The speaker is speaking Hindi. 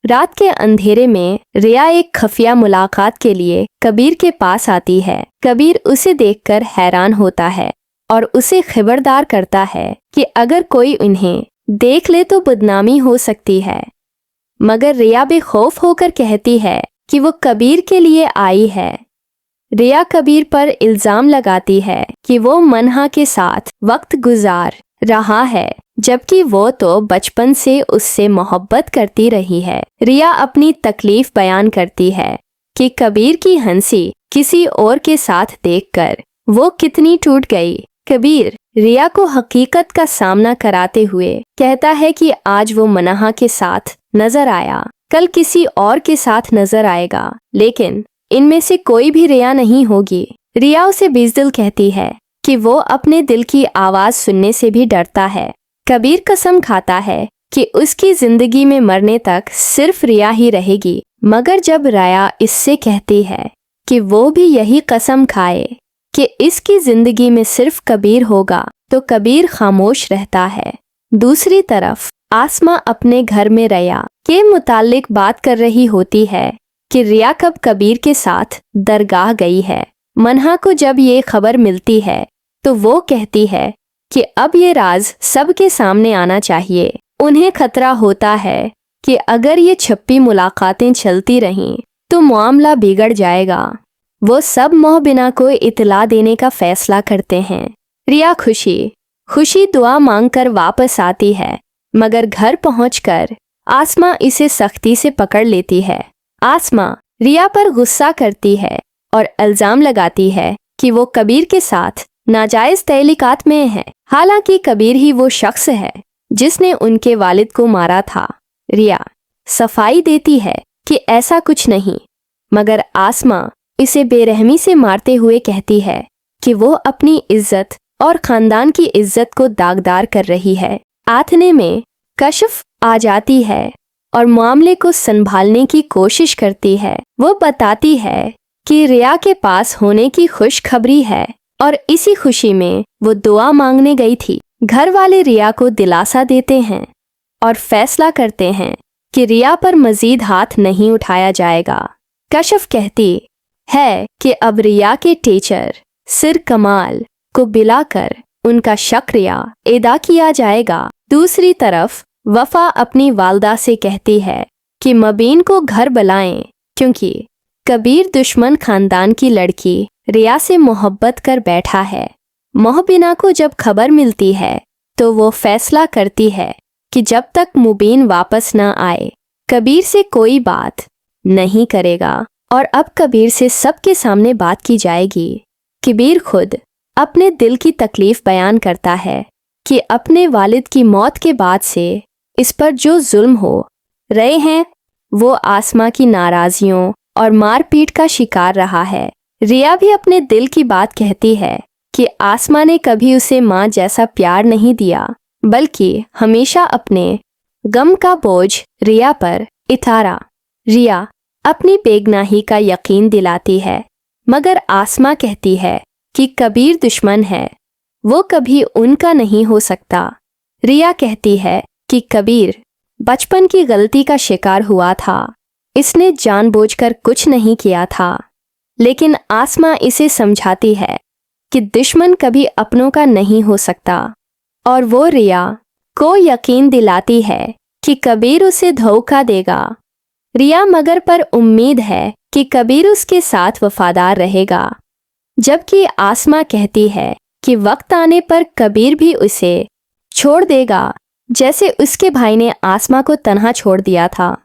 रात के अंधेरे में रिया एक खुफिया मुलाकात के लिए कबीर के पास आती है। कबीर उसे देखकर हैरान होता है और उसे खबरदार करता है कि अगर कोई उन्हें देख ले तो बदनामी हो सकती है। मगर रिया बेखौफ होकर कहती है कि वो कबीर के लिए आई है। रिया कबीर पर इल्जाम लगाती है कि वो मनहा के साथ वक्त गुजार रहा है, जबकि वो तो बचपन से उससे मोहब्बत करती रही है। रिया अपनी तकलीफ बयान करती है कि कबीर की हंसी किसी और के साथ देखकर वो कितनी टूट गई। कबीर रिया को हकीकत का सामना कराते हुए कहता है कि आज वो मनहा के साथ नजर आया, कल किसी और के साथ नजर आएगा, लेकिन इनमें से कोई भी रिया नहीं होगी। रिया उसे बेजदिल कहती है कि वो अपने दिल की आवाज सुनने से भी डरता है। कबीर कसम खाता है कि उसकी जिंदगी में मरने तक सिर्फ रिया ही रहेगी। मगर जब रिया इससे कहती है कि वो भी यही कसम खाए कि इसकी जिंदगी में सिर्फ कबीर होगा, तो कबीर खामोश रहता है। दूसरी तरफ आसमा अपने घर में रिया के मुतालिक बात कर रही होती है कि रिया कब कबीर के साथ दरगाह गई है। मनहा को जब ये खबर मिलती है तो वो कहती है कि अब ये राज सबके सामने आना चाहिए। उन्हें खतरा होता है कि अगर ये छप्पी मुलाकातें चलती रहीं तो मामला बिगड़ जाएगा। वो सब मोहबिना को इतला देने का फैसला करते हैं। रिया खुशी दुआ मांगकर वापस आती है, मगर घर पहुंचकर आसमा इसे सख्ती से पकड़ लेती है। आसमा रिया पर गुस्सा करती है और इल्जाम लगाती है कि वो कबीर के साथ नाजायज तल्लुकात में है, हालांकि कबीर ही वो शख्स है जिसने उनके वालिद को मारा था। रिया सफाई देती है कि ऐसा कुछ नहीं, मगर आसमा इसे बेरहमी से मारते हुए कहती है कि वो अपनी इज्जत और खानदान की इज्जत को दागदार कर रही है। आथने में कशिफ आ जाती है और मामले को संभालने की कोशिश करती है। वो बताती है कि रिया के पास होने की खुशखबरी है और इसी खुशी में वो दुआ मांगने गई थी। घर वाले रिया को दिलासा देते हैं और फैसला करते हैं कि रिया पर मजीद हाथ नहीं उठाया जाएगा। कशिफ कहती है कि अब रिया के टीचर सिर कमाल को बुलाकर उनका शुक्रिया अदा किया जाएगा। दूसरी तरफ वफा अपनी वालदा से कहती है कि मबीन को घर बुलाएं, क्योंकि कबीर दुश्मन खानदान की लड़की रिया से मोहब्बत कर बैठा है। मोहबिना को जब खबर मिलती है तो वो फैसला करती है कि जब तक मुबीन वापस न आए कबीर से कोई बात नहीं करेगा और अब कबीर से सबके सामने बात की जाएगी। कबीर खुद अपने दिल की तकलीफ बयान करता है कि अपने वालिद की मौत के बाद से इस पर जो जुल्म हो रहे हैं वो आसमा की नाराजियों और मारपीट का शिकार रहा है। रिया भी अपने दिल की बात कहती है कि आसमा ने कभी उसे माँ जैसा प्यार नहीं दिया, बल्कि हमेशा अपने गम का बोझ रिया पर इतारा। रिया अपनी बेगुनाही का यकीन दिलाती है, मगर आसमा कहती है कि कबीर दुश्मन है, वो कभी उनका नहीं हो सकता। रिया कहती है कि कबीर बचपन की गलती का शिकार हुआ था, इसने जानबूझकर कुछ नहीं किया था। लेकिन आसमा इसे समझाती है कि दुश्मन कभी अपनों का नहीं हो सकता और वो रिया को यकीन दिलाती है कि कबीर उसे धोखा देगा। रिया मगर पर उम्मीद है कि कबीर उसके साथ वफादार रहेगा, जबकि आसमा कहती है कि वक्त आने पर कबीर भी उसे छोड़ देगा, जैसे उसके भाई ने आसमा को तन्हा छोड़ दिया था।